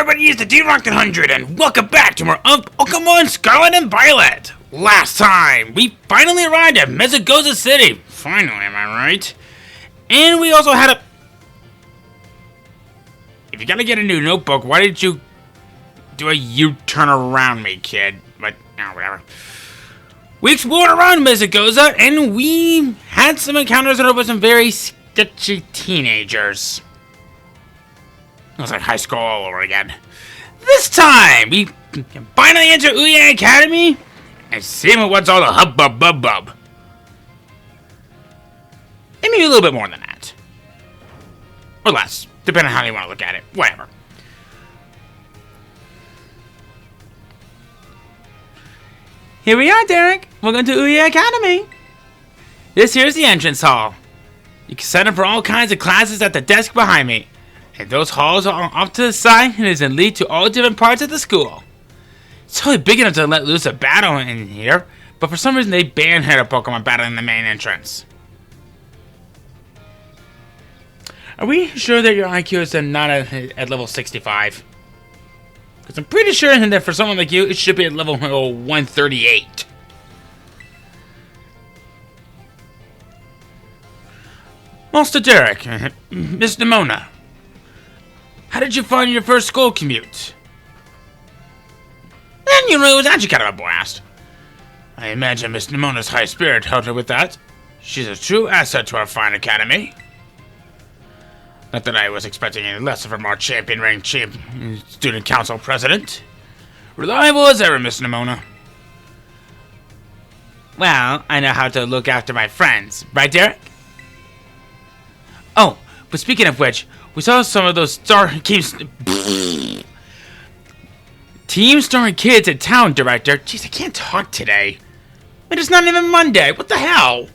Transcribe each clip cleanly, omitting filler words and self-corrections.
everybody, it's the D-Rock 100, and welcome back to more of Pokemon Scarlet and Violet! Last time, we finally arrived at Mesagoza City. Finally, am I right? And we also had a... If you gotta get a new notebook, why did you do a U-turn around me, kid? But, whatever. We explored around Mesagoza, and we had some encounters with some very sketchy teenagers. It was like high school all over again. This time, we can finally enter Uva Academy and see what's all the hubbub. And maybe a little bit more than that. Or less, depending on how you want to look at it. Whatever. Here we are, Derek. Welcome to Uva Academy. This here's the entrance hall. You can sign up for all kinds of classes at the desk behind me. And those halls are off to the side and is in lead to all different parts of the school. It's totally big enough to let loose a battle in here, but for some reason they banned a Pokemon battle in the main entrance. Are we sure that your IQ is not at level 65? Because I'm pretty sure that for someone like you, it should be at level 138. Master Derek, Miss Nimona. How did you find your first school commute? And it was actually kind of a blast. I imagine Miss Nimona's high spirit helped her with that. She's a true asset to our fine academy. Not that I was expecting any less of our champion-ranked student council president. Reliable as ever, Miss Nimona. Well, I know how to look after my friends, right, Derek? Oh, but speaking of which, we saw some of those team-starring kids in town, Director. Jeez, I can't talk today. It is not even Monday. What the hell?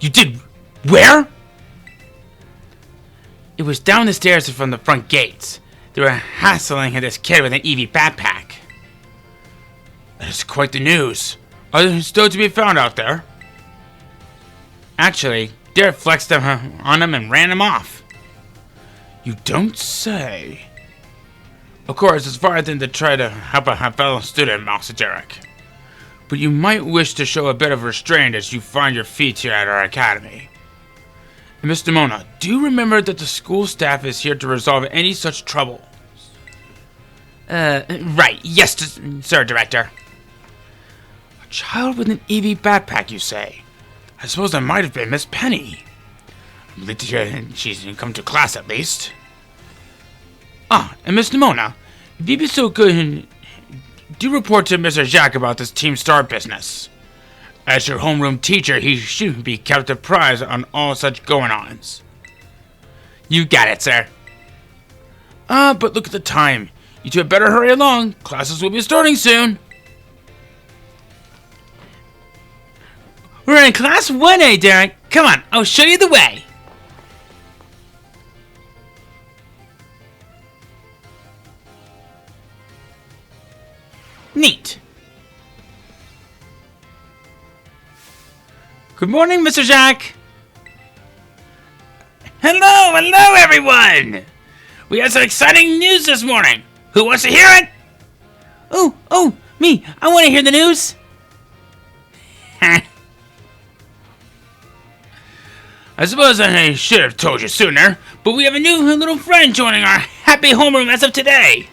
You did... Where? It was down the stairs from the front gates. They were hassling this kid with an EV backpack. That is quite the news. Are they still to be found out there? Actually, Derek flexed them on him and ran him off. You don't say. Of course, it's far than to try to help a fellow student, Master Derek. But you might wish to show a bit of restraint as you find your feet here at our academy. And Miss Nimona, do remember that the school staff is here to resolve any such trouble. Right. Yes, sir, Director. A child with an EV backpack, you say? I suppose that might have been Miss Penny. I'm glad to hear she's come to class at least. Ah, and Miss Nimona, if you'd be so good, do report to Mr. Jack about this Team Star business. As your homeroom teacher, he should be kept apprised on all such going-ons. You got it, sir. But look at the time. You two had better hurry along. Classes will be starting soon. We're in Class 1A, Derek. Come on, I'll show you the way. Neat. Good morning, Mr. Jack. Hello, everyone. We have some exciting news this morning. Who wants to hear it? Oh, me. I want to hear the news. I suppose I should have told you sooner, but we have a new little friend joining our happy homeroom as of today.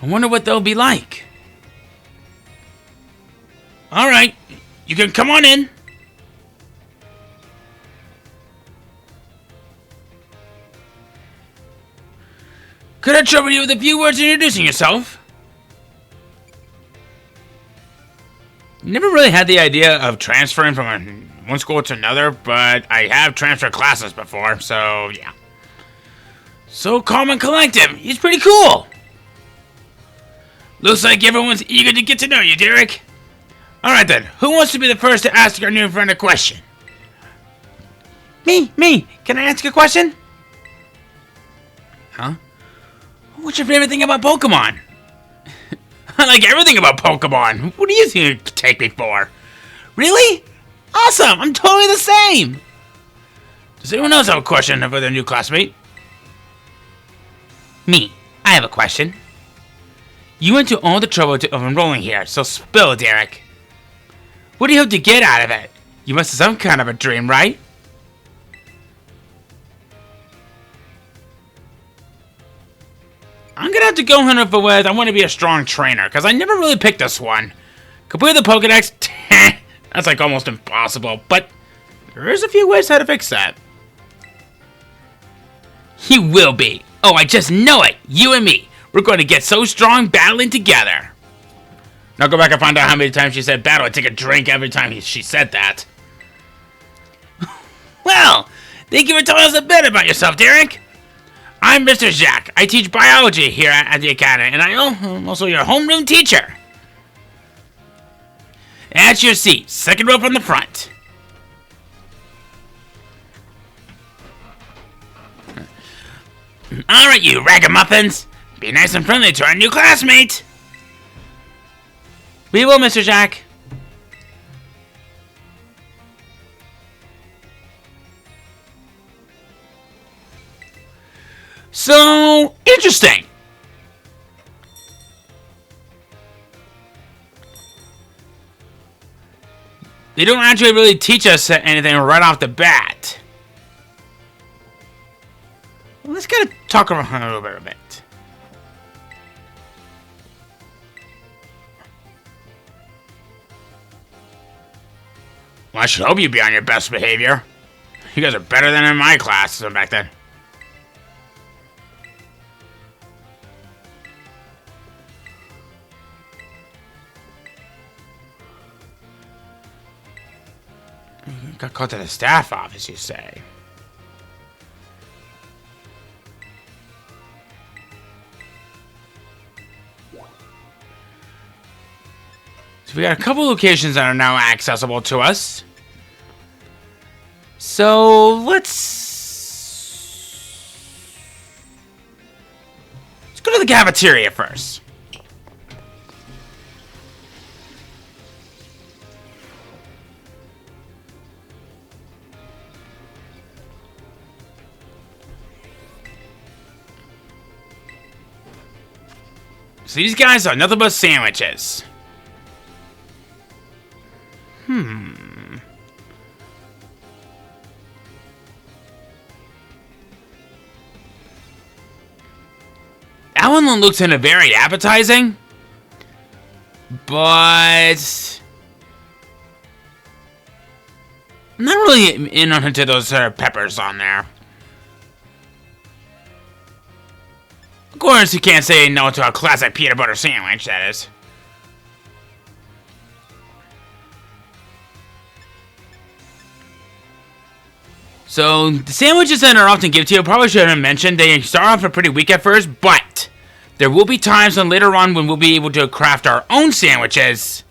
I wonder what they'll be like. Alright, you can come on in. Could I trouble you with a few words introducing yourself? Never really had the idea of transferring from one school to another, but I have transferred classes before, so yeah. So calm and collective, he's pretty cool. Looks like everyone's eager to get to know you, Derek. Alright then, who wants to be the first to ask our new friend a question? Me. Can I ask a question? Huh? What's your favorite thing about Pokemon? I like everything about Pokemon. What do you think you take me for? Really? Awesome, I'm totally the same. Does anyone else have a question about their new classmate? Me. I have a question. You went to all the trouble of enrolling here, so spill, Derek. What do you hope to get out of it? You must have some kind of a dream, right? I'm gonna have to go with I want to be a strong trainer, because I never really picked this one. Complete the Pokedex? That's like almost impossible, but there is a few ways how to fix that. He will be. Oh, I just know it. You and me. We're going to get so strong battling together. Now go back and find out how many times she said battle. I take a drink every time she said that. Well, thank you for telling us a bit about yourself, Derek. I'm Mr. Jacques. I teach biology here at the Academy, and I'm also your homeroom teacher. At your seat, second row from the front. Alright, you ragamuffins. Be nice and friendly to our new classmate. We will, Mr. Jacques. So, interesting. They don't actually really teach us anything right off the bat. Let's gotta talk around a little bit a bit. Well, I should hope you be on your best behavior. You guys are better than in my class back then. Got called to the staff office, you say? So we got a couple locations that are now accessible to us. So let's go to the cafeteria first. So these guys are nothing but sandwiches. That one looks in a very appetizing, but I'm not really in onto those peppers on there. Of course, you can't say no to a classic peanut butter sandwich, that is. So, the sandwiches that are often given to you, probably should have mentioned, they start off pretty weak at first, but there will be times when later on when we'll be able to craft our own sandwiches.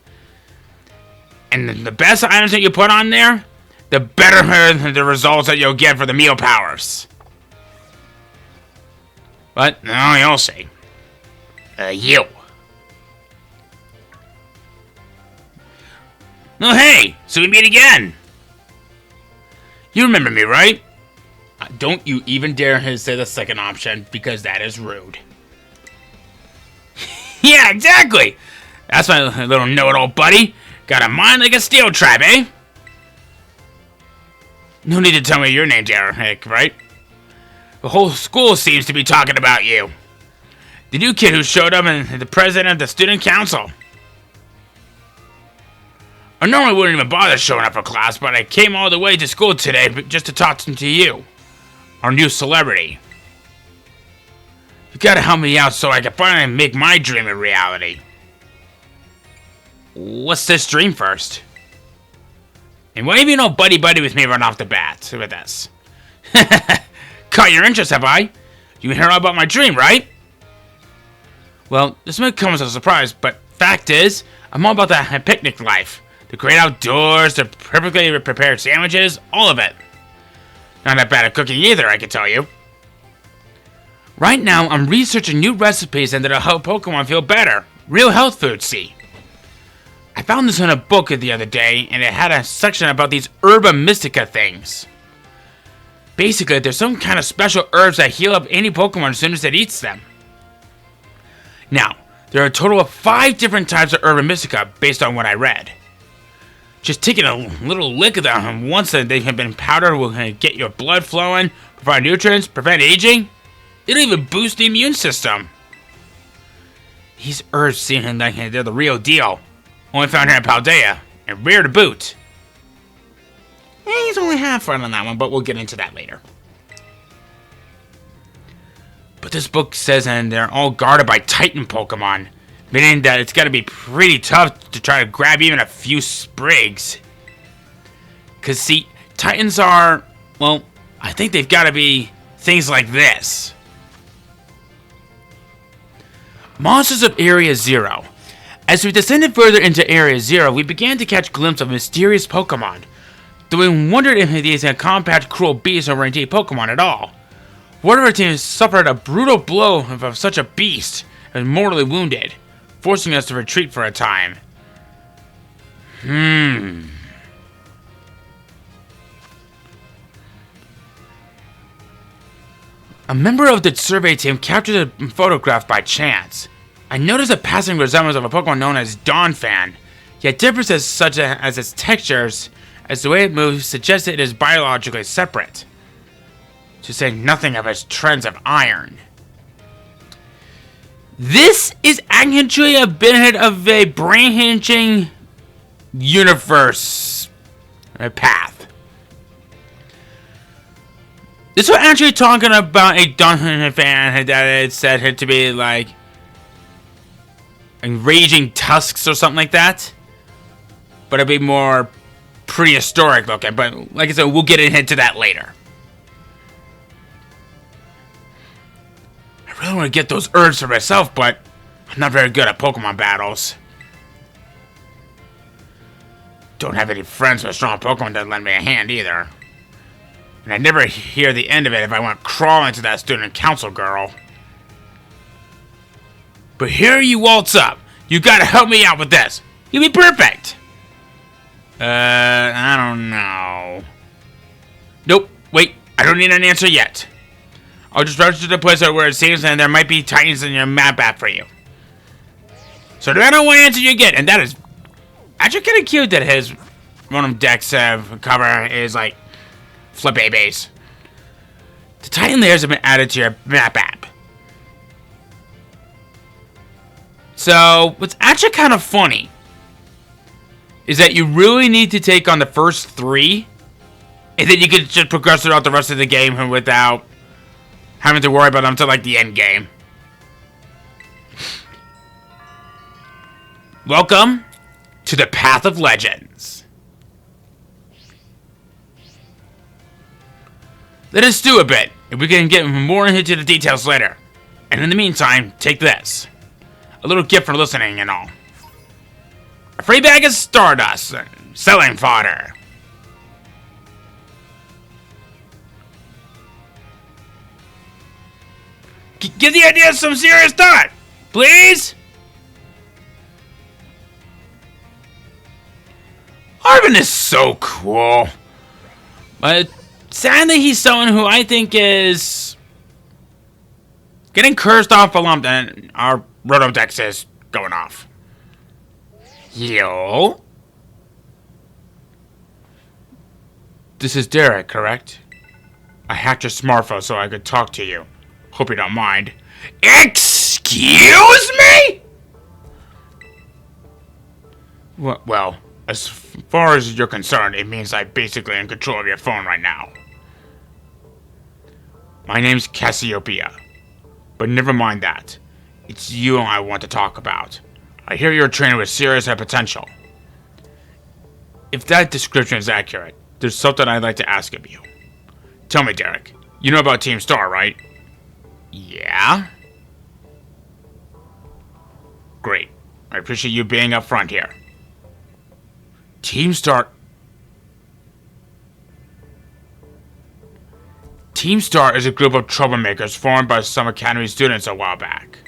And the best items that you put on there, the better the results that you'll get for the meal powers. But, no, you'll see. You. Oh, hey, so we meet again. You remember me, right? Don't you even dare say the second option, because that is rude. Yeah, exactly. That's my little know-it-all buddy. Got a mind like a steel trap, eh? No need to tell me your name, Derek, right? The whole school seems to be talking about you. The new kid who showed up and the president of the student council. I normally wouldn't even bother showing up for class, but I came all the way to school today just to talk to you, our new celebrity. You gotta help me out so I can finally make my dream a reality. What's this dream first? And why even buddy with me right off the bat with this? Caught your interest, have I? You hear all about my dream, right? Well, this might come as a surprise, but fact is, I'm all about that picnic life. The great outdoors, the perfectly prepared sandwiches, all of it. Not that bad at cooking either, I can tell you. Right now, I'm researching new recipes and that'll help Pokemon feel better. Real health food, see. I found this in a book the other day, and it had a section about these Herba Mystica things. Basically, there's some kind of special herbs that heal up any Pokemon as soon as it eats them. Now, there are a total of 5 different types of herb and Mystica based on what I read. Just taking a little lick of them once they have been powdered will get your blood flowing, provide nutrients, prevent aging. It'll even boost the immune system. These herbs seem like they're the real deal. Only found here in Paldea, and rare to boot. He's only half fun on that one, but we'll get into that later. But this book says and they're all guarded by Titan Pokemon, meaning that it's gotta be pretty tough to try to grab even a few sprigs. Cause see, Titans are, well, I think they've gotta be things like this. Monsters of Area Zero. As we descended further into Area Zero, we began to catch glimpses of mysterious Pokemon. Though we wondered if these compact, cruel beasts were indeed Pokemon at all. One of our team suffered a brutal blow of such a beast and was mortally wounded, forcing us to retreat for a time. A member of the survey team captured a photograph by chance. I noticed a passing resemblance of a Pokemon known as Donphan, yet differences such as its textures as the way it moves suggests it is biologically separate, to say nothing of its trends of iron. This is actually a bit of a brain-hinging universe path. This was actually talking about a Donphan that it's said to be like raging tusks or something like that, but it'd be more prehistoric looking. But like I said, we'll get into that later. I really want to get those herbs for myself, but I'm not very good at Pokemon battles. Don't have any friends with strong Pokemon that lend me a hand either. And I never hear the end of it if I went crawling to that student council girl. But here you waltz up. You gotta help me out with this. You'll be perfect. I don't know. Nope, wait, I don't need an answer yet. I'll just rush to the place where it seems and there might be Titans in your map app for you. So no matter what answer you get, and that is actually kind of cute that his Rotom Dex cover is like Flip-A base. The Titan layers have been added to your map app. So what's actually kind of funny is that you really need to take on the first 3, and then you can just progress throughout the rest of the game without having to worry about them until like the end game. Welcome to the Path of Legends. Let us do a bit, and we can get more into the details later. And in the meantime, take this. A little gift for listening and all. A free bag of Stardust, selling fodder. Give the idea some serious thought, please. Arvin is so cool. But sadly, he's someone who I think is getting cursed off a lump, and our Rotom Dex is going off. Yo? This is Derek, correct? I hacked your smartphone so I could talk to you. Hope you don't mind. Excuse me? Well, as far as you're concerned, it means I'm basically in control of your phone right now. My name's Cassiopeia. But never mind that. It's you I want to talk about. I hear you're a trainer with serious potential. If that description is accurate, there's something I'd like to ask of you. Tell me, Derek. You know about Team Star, right? Yeah? Great. I appreciate you being up front here. Team Star is a group of troublemakers formed by some Academy students a while back.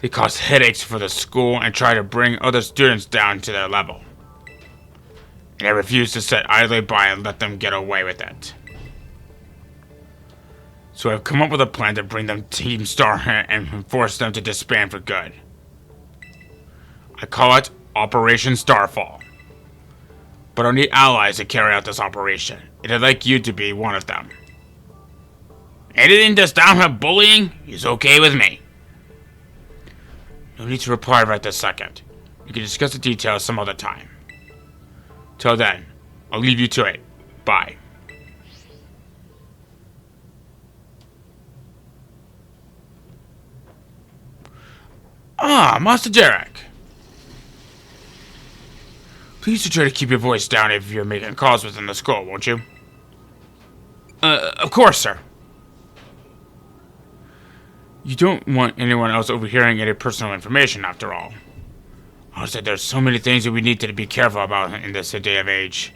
They cause headaches for the school and try to bring other students down to their level. And I refuse to sit idly by and let them get away with it. So I've come up with a plan to bring them Team Star and force them to disband for good. I call it Operation Starfall. But I need allies to carry out this operation, and I'd like you to be one of them. Anything to stop her bullying is okay with me. No need to reply right this second. We can discuss the details some other time. Till then, I'll leave you to it. Bye. Ah, Master Derek. Please try to keep your voice down if you're making calls within the school, won't you? Of course, sir. You don't want anyone else overhearing any personal information, after all. Honestly, there's so many things that we need to be careful about in this day of age.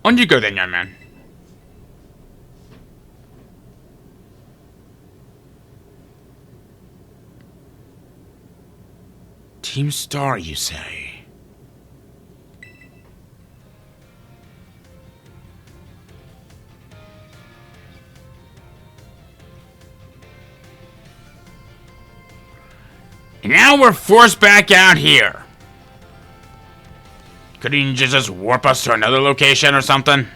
On you go then, young man. Team Star, you say? And now we're forced back out here. Couldn't you just warp us to another location or something?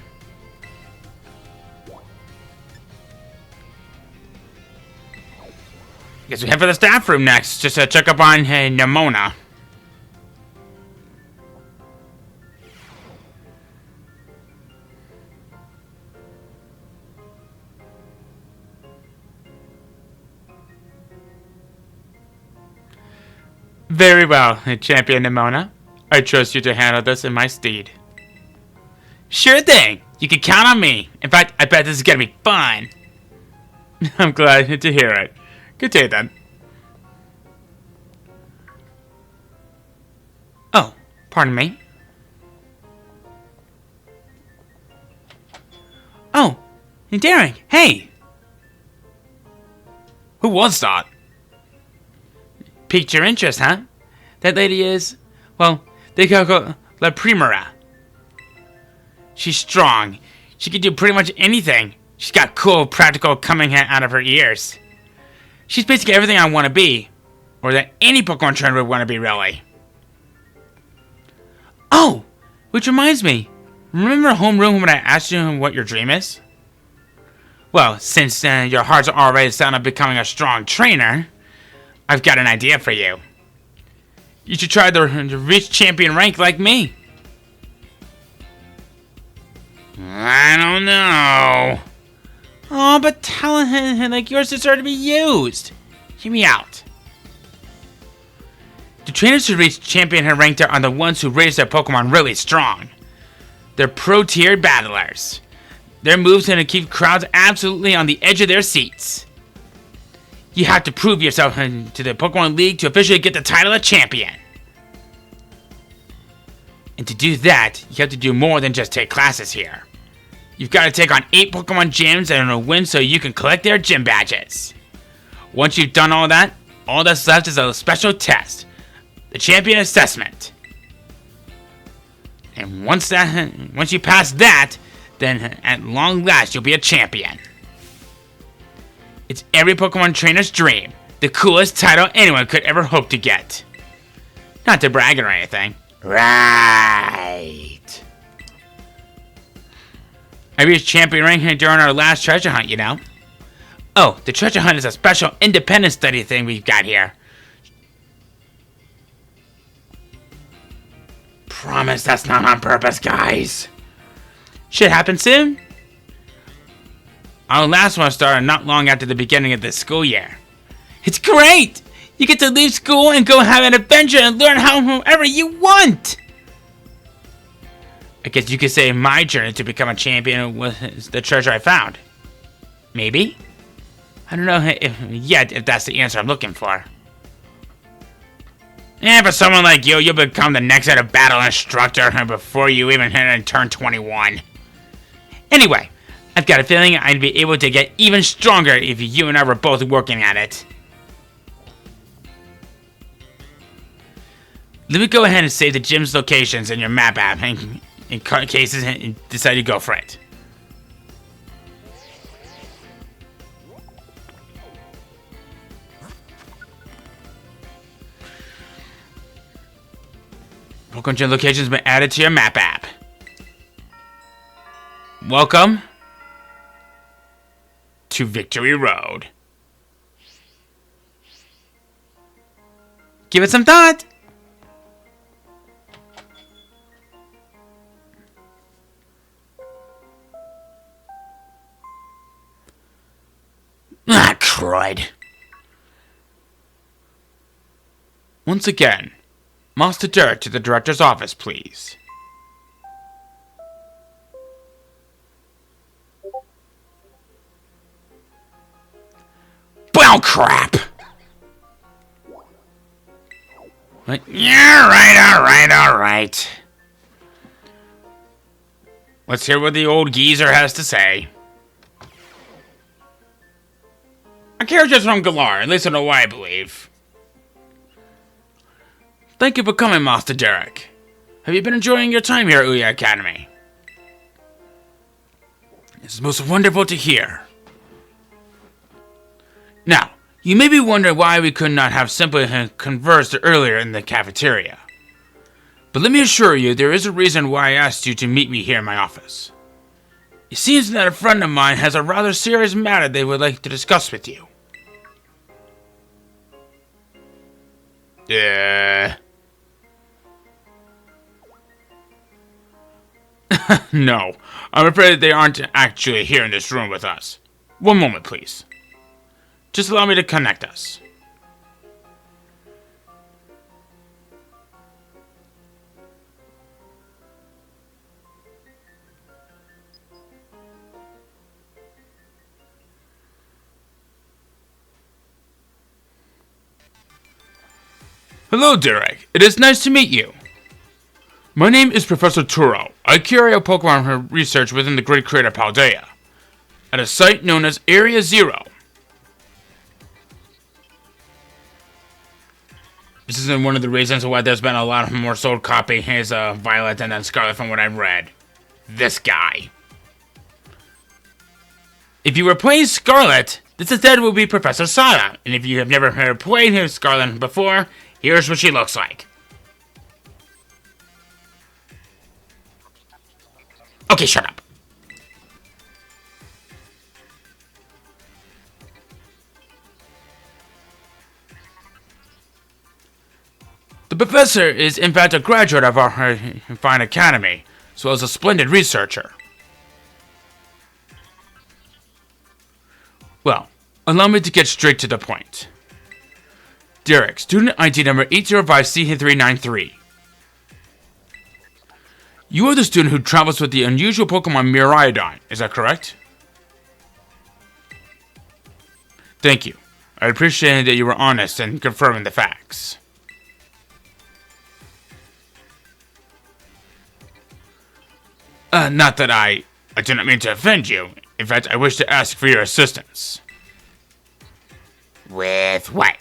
Guess we head for the staff room next, just to check up on Nimona. Very well, Champion Nimona. I trust you to handle this in my stead. Sure thing. You can count on me. In fact, I bet this is gonna be fun. I'm glad to hear it. Good day, then. Oh, pardon me. Oh, Derek, hey. Who was that? Piqued your interest, huh? That lady is, well, they call her La Primera. She's strong. She can do pretty much anything. She's got cool, practical coming out of her ears. She's basically everything I want to be. Or that any Pokemon trainer would want to be, really. Oh! Which reminds me. Remember homeroom when I asked you what your dream is? Well, since your heart's already set on becoming a strong trainer, I've got an idea for you. You should try to reach champion rank like me. I don't know. Oh, but talent like yours deserve to be used. Hear me out. The trainers who reach champion rank are the ones who raise their Pokemon really strong. They're pro-tiered battlers. Their moves are to keep crowds absolutely on the edge of their seats. You have to prove yourself to the Pokemon League to officially get the title of champion. And to do that, you have to do more than just take classes here. You've got to take on 8 Pokemon gyms and win so you can collect their gym badges. Once you've done all that, all that's left is a special test, the champion assessment. And once you pass that, then at long last you'll be a champion. It's every Pokemon trainer's dream, the coolest title anyone could ever hope to get. Not to brag or anything. Right. I reached champion rank during our last treasure hunt, you know. Oh, the treasure hunt is a special independent study thing we've got here. Promise that's not on purpose, guys. Should happen soon. Our last one started not long after the beginning of this school year. It's great! You get to leave school and go have an adventure and learn however you want! I guess you could say my journey to become a champion was the treasure I found. Maybe? I don't know if that's the answer I'm looking for. Yeah, for someone like you, you'll become the next head of battle instructor before you even turn 21. Anyway, I've got a feeling I'd be able to get even stronger if you and I were both working at it. Let me go ahead and save the gym's locations in your map app in cases and decide to go for it. Pokemon Gym location has been added to your map app. Welcome to Victory Road. Give it some thought. Ah, crud. Once again, Master Derek to the director's office, please. Well, crap! Yeah, alright. Let's hear what the old geezer has to say. A carriage from Galar, at least I know why I believe. Thank you for coming, Master Derek. Have you been enjoying your time here at Uva Academy? It's most wonderful to hear. Now, you may be wondering why we could not have simply conversed earlier in the cafeteria. But let me assure you, there is a reason why I asked you to meet me here in my office. It seems that a friend of mine has a rather serious matter they would like to discuss with you. No, I'm afraid they aren't actually here in this room with us. One moment, please. Just allow me to connect us. Hello, Derek. It is nice to meet you. My name is Professor Turo. I carry out Pokemon research within the Great Crater Paldea, at a site known as Area Zero. This isn't one of the reasons why there's been a lot more sold copies of Violet and then Scarlet from what I've read. This guy. If you were playing Scarlet, this instead will be Professor Sada. And if you have never heard playing Scarlet before, here's what she looks like. Okay, shut up. The professor is in fact a graduate of our fine academy, as well as a splendid researcher. Well, allow me to get straight to the point. Derek, student ID number 805C393. You are the student who travels with the unusual Pokemon Miraidon, is that correct? Thank you. I appreciate that you were honest and confirming the facts. Not that I do not mean to offend you. In fact, I wish to ask for your assistance. With what?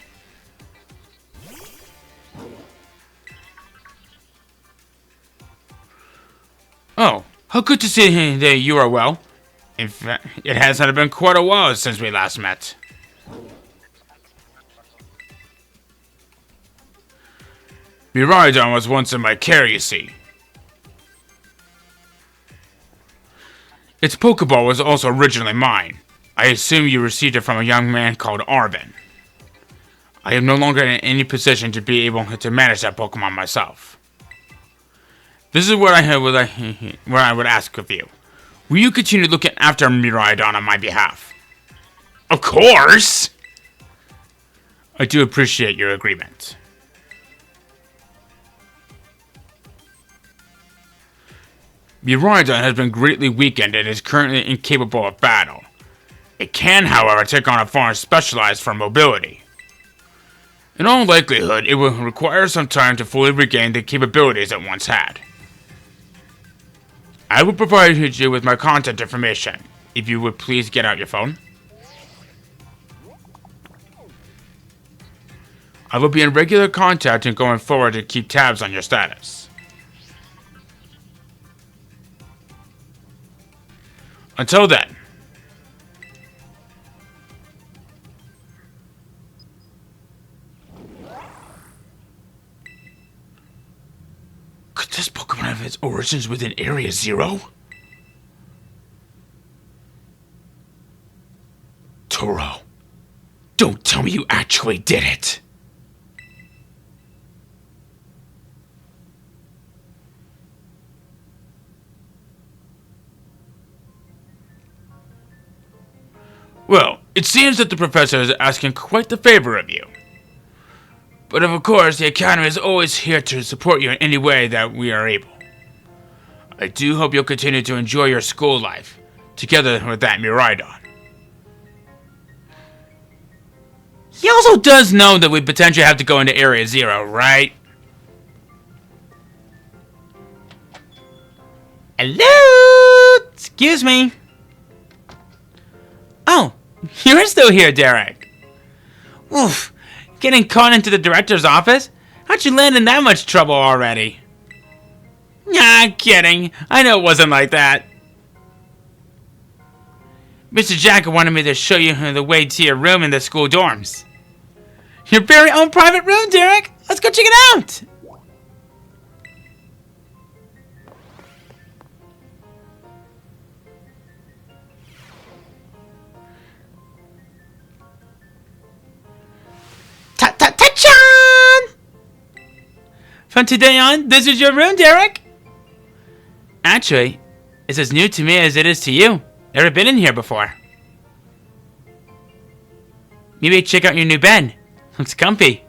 Oh, how good to see that you are well. In fact, it has not been quite a while since we last met. Miraidon was once in my care, you see. Its Pokeball was also originally mine. I assume you received it from a young man called Arvin. I am no longer in any position to be able to manage that Pokemon myself. This is what I would ask of you. Will you continue looking after Miraidon on my behalf? Of course! I do appreciate your agreement. Miraidon has been greatly weakened and is currently incapable of battle. It can, however, take on a form specialized for mobility. In all likelihood, it will require some time to fully regain the capabilities it once had. I will provide you with my contact information, if you would please get out your phone. I will be in regular contact and going forward to keep tabs on your status. Until then. Does Pokemon have its origins within Area Zero? Toro, don't tell me you actually did it. Well, it seems that the professor is asking quite the favor of you. But of course, the Academy is always here to support you in any way that we are able. I do hope you'll continue to enjoy your school life, together with that Miraidon. He also does know that we potentially have to go into Area Zero, right? Hello? Excuse me. Oh, you're still here, Derek. Oof. Getting caught into the director's office? How'd you land in that much trouble already? Nah, kidding. I know it wasn't like that. Mr. Jack wanted me to show you the way to your room in the school dorms. Your very own private room, Derek! Let's go check it out! Ta-ta-ta-chan! From today on, this is your room, Derek! Actually, it's as new to me as it is to you. Never been in here before. Maybe check out your new bed. Looks comfy.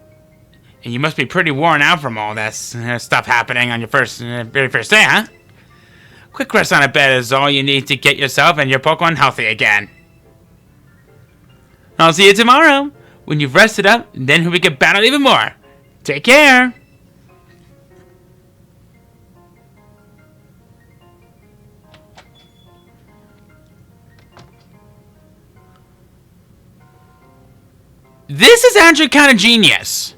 And you must be pretty worn out from all this stuff happening on your very first day, huh? Quick rest on a bed is all you need to get yourself and your Pokemon healthy again. I'll see you tomorrow, when you've rested up, and then we can battle even more. Take care! This is actually kind of genius.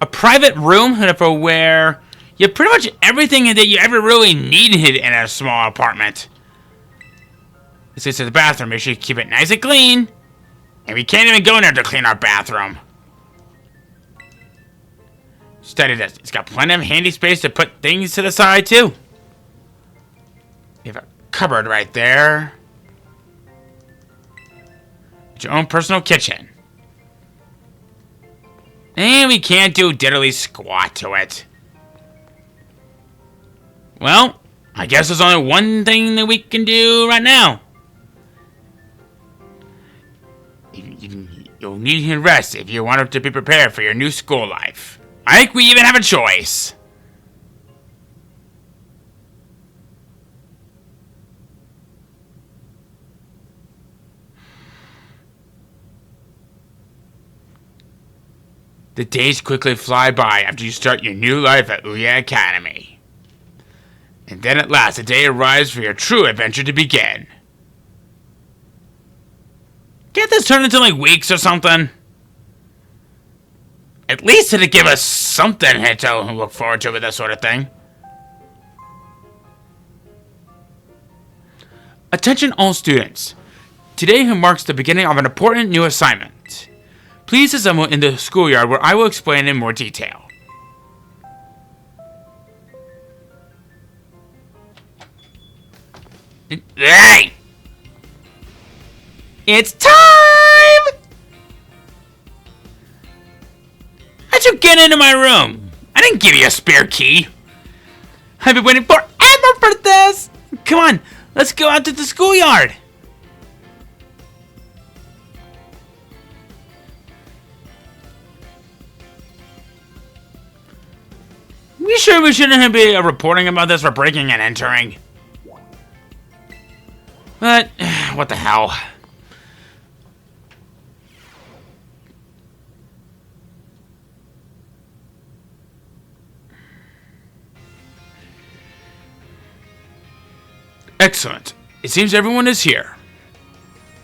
A private room for where you have pretty much everything that you ever really needed in a small apartment. This is the bathroom. Make sure you keep it nice and clean. And we can't even go in there to clean our bathroom. Study this. It's got plenty of handy space to put things to the side, too. You have a cupboard right there. It's your own personal kitchen. And we can't do diddly squat to it. Well, I guess there's only one thing that we can do right now. You'll need to rest if you want to be prepared for your new school life. I think we even have a choice. The days quickly fly by after you start your new life at Uva Academy. And then at last, the day arrives for your true adventure to begin. Can't this turn into like weeks or something? At least it'll give us something to look forward to with this sort of thing. Attention all students. Today marks the beginning of an important new assignment. Please assemble in the schoolyard where I will explain in more detail. Hey! It's time! How'd you get into my room? I didn't give you a spare key. I've been waiting forever for this! Come on, let's go out to the schoolyard! You sure we shouldn't be reporting about this for breaking and entering? But, what the hell? Excellent. It seems everyone is here.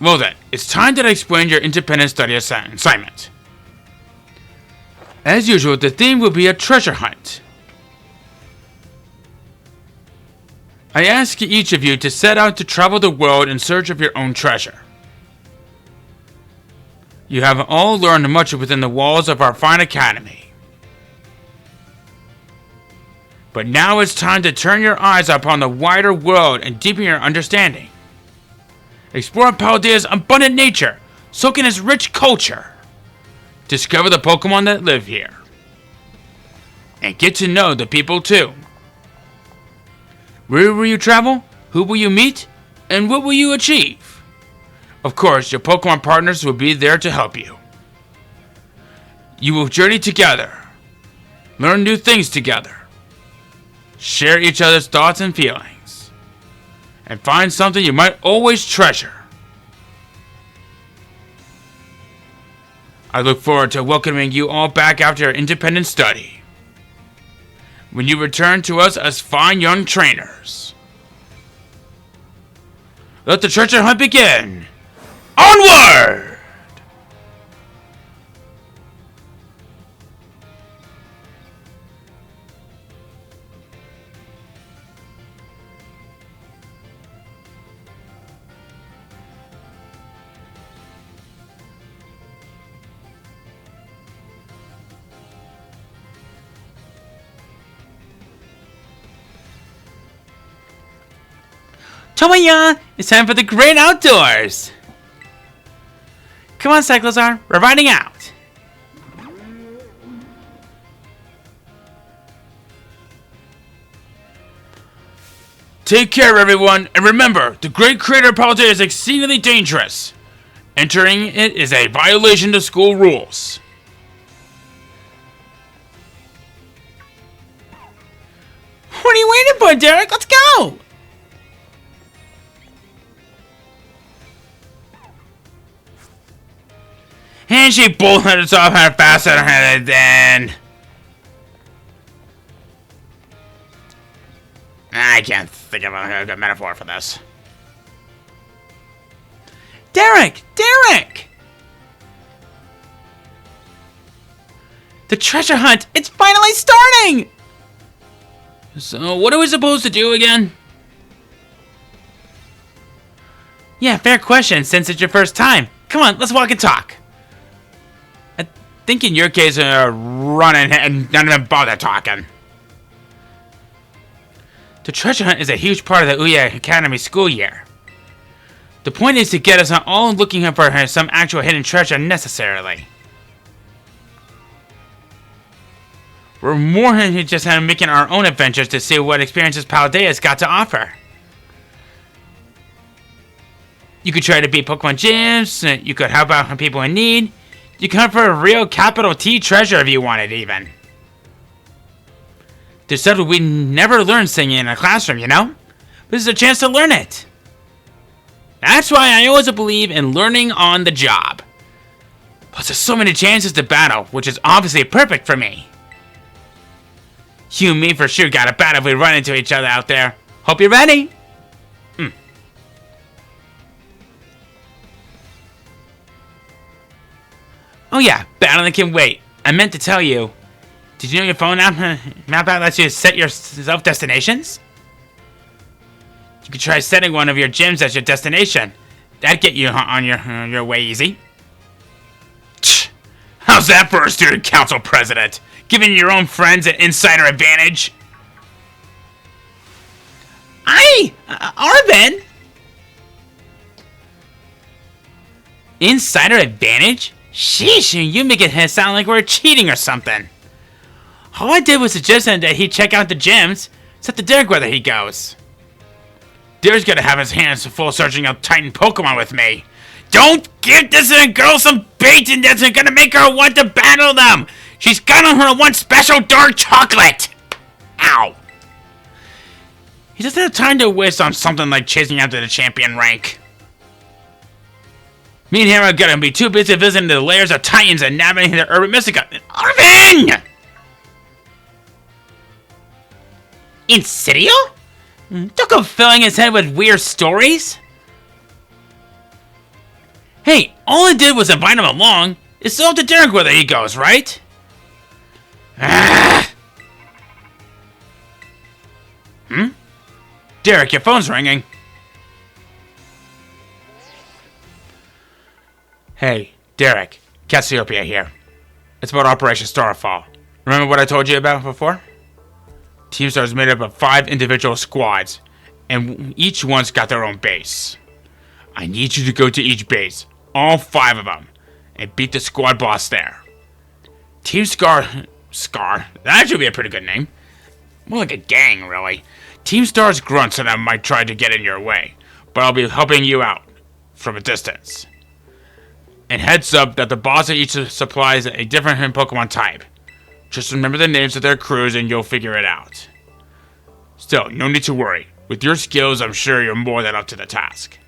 Well then, it's time that I explain your independent study assignment. As usual, the theme will be a treasure hunt. I ask each of you to set out to travel the world in search of your own treasure. You have all learned much within the walls of our fine academy. But now it's time to turn your eyes upon the wider world and deepen your understanding. Explore Paldea's abundant nature, soak in its rich culture. Discover the Pokemon that live here. And get to know the people too. Where will you travel? Who will you meet? And what will you achieve? Of course, your Pokemon partners will be there to help you. You will journey together. Learn new things together. Share each other's thoughts and feelings. And find something you might always treasure. I look forward to welcoming you all back after your independent study. When you return to us as fine young trainers. Let the treasure hunt begin! Onward! Tomoya, it's time for the great outdoors! Come on, Cyclozar, we're riding out! Take care, everyone, and remember, the Great Crater Paldea is exceedingly dangerous. Entering it is a violation of school rules. What are you waiting for, Derek? Let's go! And she bolted us off her faster than... I can't think of a good metaphor for this. Derek! Derek! The treasure hunt! It's finally starting! So, what are we supposed to do again? Yeah, fair question, since it's your first time. Come on, let's walk and talk. I think in your case, running and not even bother talking. The treasure hunt is a huge part of the Uva Academy school year. The point is to get us all looking for some actual hidden treasure necessarily. We're more than just making our own adventures to see what experiences Paldea's got to offer. You could try to beat Pokemon gyms, you could help out people in need, you could hunt for a real capital T treasure if you wanted even. There's stuff we never learned singing in a classroom, you know? This is a chance to learn it. That's why I always believe in learning on the job. Plus there's so many chances to battle, which is obviously perfect for me. You and me for sure got a battle if we run into each other out there. Hope you're ready. Oh yeah, battling can wait. I meant to tell you. Did you know your phone map out lets you set yourself destinations? You could try setting one of your gyms as your destination. That'd get you on your way easy. How's that for a student council president? Giving your own friends an insider advantage? Arvin! Insider advantage? Sheesh, you make it sound like we're cheating or something. All I did was suggest that he check out the gyms. It's up to Derek whether he goes. Derek's gonna have his hands full searching out Titan Pokemon with me. Don't give this girl some bait and that's gonna make her want to battle them. She's got on her one special dark chocolate. Ow. He doesn't have time to waste on something like chasing after the champion rank. Me and him are gonna be too busy visiting the lairs of Titans and navigating the urban mystica. Arvin! Insidio? Don't go filling his head with weird stories. Hey, all I did was invite him along. It's still up to Derek whether he goes, right? Derek, your phone's ringing. Hey, Derek, Cassiopeia here. It's about Operation Starfall. Remember what I told you about before? Team Star is made up of 5 individual squads, and each one's got their own base. I need you to go to each base, all 5 of them, and beat the squad boss there. Team Scar, that should be a pretty good name. More like a gang, really. Team Star's grunts and I might try to get in your way, but I'll be helping you out from a distance. And heads up that the boss of each supplies a different Pokemon type. Just remember the names of their crews and you'll figure it out. Still, no need to worry. With your skills, I'm sure you're more than up to the task.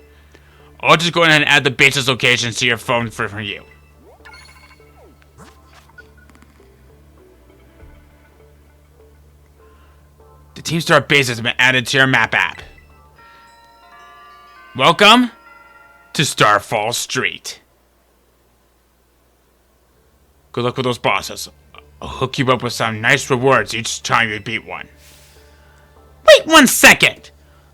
I'll just go ahead and add the base's locations to your phone for you. The Team Star base has been added to your map app. Welcome to Starfall Street. Good luck with those bosses. I'll hook you up with some nice rewards each time you beat one. Wait 1 second!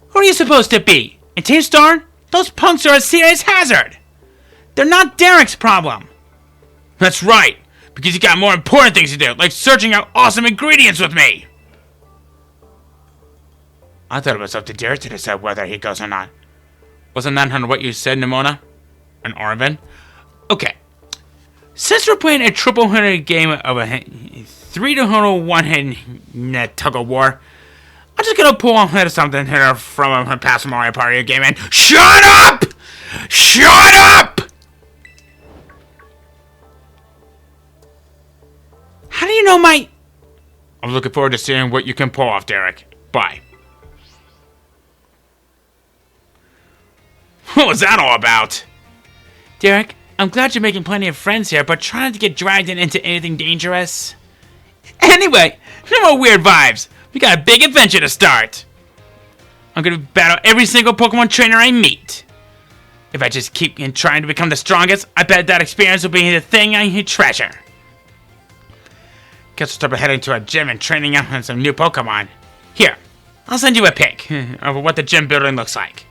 Who are you supposed to be? In Team Star? Those punks are a serious hazard! They're not Derek's problem! That's right, because you got more important things to do, like searching out awesome ingredients with me! I thought it was up to Derek to decide whether he goes or not. Wasn't that what you said, Nimona? And Arvin? Okay. Since we're playing a triple hitter game of a 3-to-1 one-hit tug of war, I'm just gonna pull on something here from a past Mario Party game and shut up! Shut up! How do you know my... I'm looking forward to seeing what you can pull off, Derek. Bye. What was that all about? Derek, I'm glad you're making plenty of friends here, but try not to get dragged into anything dangerous. Anyway, no more weird vibes. We got a big adventure to start. I'm gonna battle every single Pokemon trainer I meet. If I just keep trying to become the strongest, I bet that experience will be the thing I treasure. Guess we'll start by heading to a gym and training out on some new Pokemon. Here, I'll send you a pic of what the gym building looks like.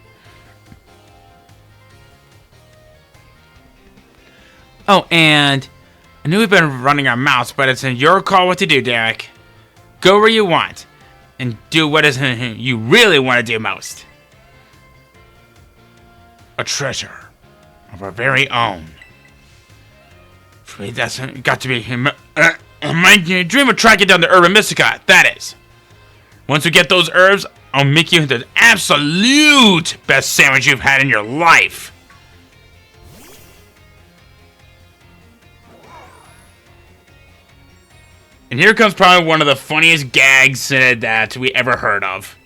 Oh, and I knew we've been running our mouths, but it's your call what to do, Derek. Go where you want, and do what is you really want to do most. A treasure of our very own. That's got to be my dream of tracking down the Urban Mystica, that is. Once we get those herbs, I'll make you the absolute best sandwich you've had in your life. And here comes probably one of the funniest gags that we ever heard of.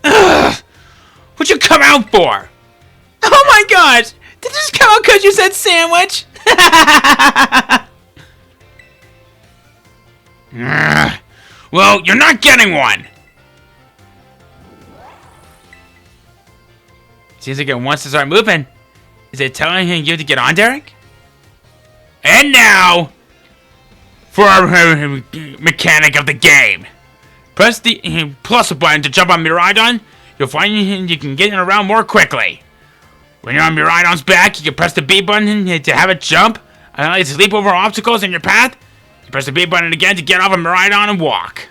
Ugh! What'd you come out for? Oh my gosh! Did you just come out because you said sandwich? Well, you're not getting one! Seems like it wants to start moving. Is it telling you to get on, Derek? And now... for our mechanic of the game. Press the plus button to jump on Miraidon. You'll find you can get around more quickly. When you're on Miraidon's back, you can press the B button to have it jump. Allow it to leap over obstacles in your path. You press the B button again to get off of Miraidon and walk.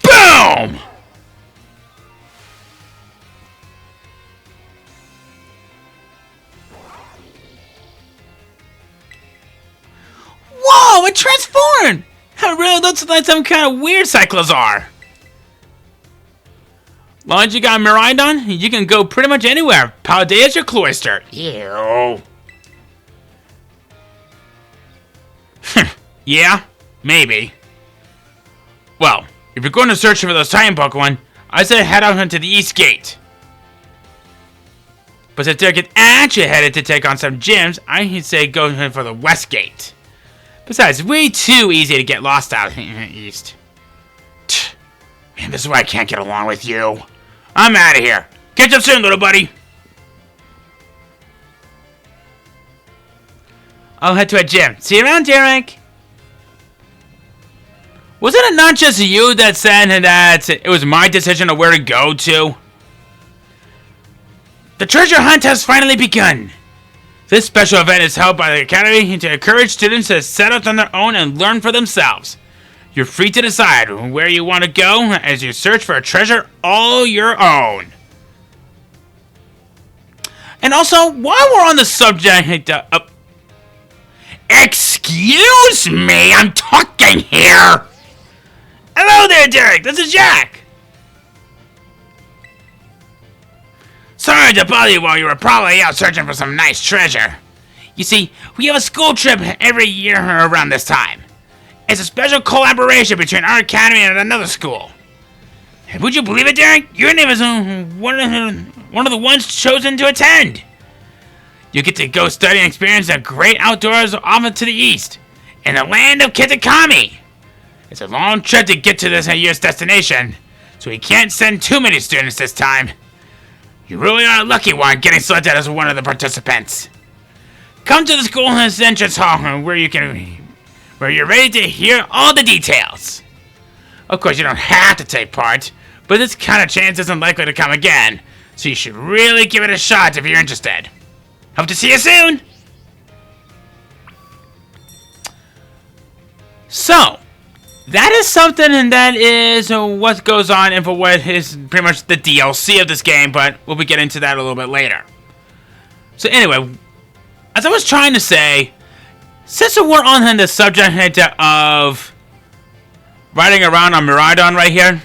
Boom! Whoa, it transformed! It really looks like some kind of weird Cyclozar. Long as you got Miraidon, you can go pretty much anywhere. Paldea's your cloister. Ew. Yeah, maybe. Well, if you're going to search for those Titan Pokemon, I say head out into the East Gate. But if Derek actually headed to take on some gyms, I'd say go for the West Gate. Besides, it's way too easy to get lost out east. Man, this is why I can't get along with you. I'm out of here. Catch up soon, little buddy. I'll head to a gym. See you around, Derek. Wasn't it not just you that said that it was my decision of where to go to? The treasure hunt has finally begun. This special event is held by the Academy to encourage students to set out on their own and learn for themselves. You're free to decide where you want to go as you search for a treasure all your own. And also, while we're on the subject of... Excuse me, I'm talking here! Hello there, Derek, this is Jack! Sorry to bother you while you were probably out searching for some nice treasure. You see, we have a school trip every year around this time. It's a special collaboration between our academy and another school. Would you believe it, Derek? Your name is one of the ones chosen to attend. You get to go study and experience the great outdoors off to the east, in the land of Kitakami. It's a long trip to get to this year's destination, so we can't send too many students this time. You really are a lucky one getting selected as one of the participants. Come to the school entrance hall where you're ready to hear all the details. Of course, you don't have to take part, but this kind of chance isn't likely to come again, so you should really give it a shot if you're interested. Hope to see you soon! So, that is something, and that is what goes on and for what is pretty much the DLC of this game, but we'll be getting into that a little bit later. So anyway, as I was trying to say, since we're on the subject of riding around on Miraidon right here.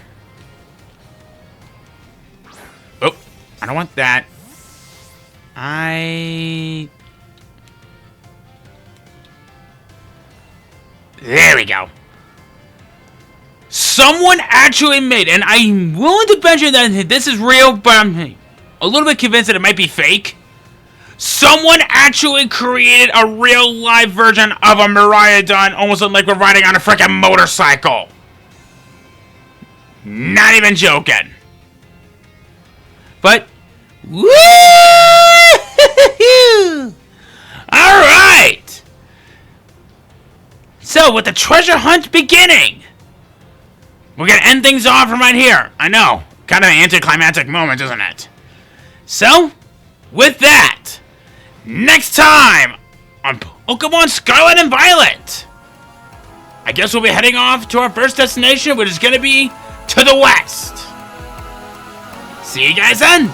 Oh, I don't want that. There we go. Someone actually made, and I'm willing to venture that this is real, but I'm a little bit convinced that it might be fake. Someone actually created a real live version of a Miraidon, almost like we're riding on a freaking motorcycle. Not even joking. But, woo! Alright! So, with the treasure hunt beginning, we're gonna end things off from right here. I know, kind of an anticlimactic moment, isn't it? So, with that, next time on Pokemon Scarlet and Violet, I guess we'll be heading off to our first destination, which is gonna be to the west. See you guys then!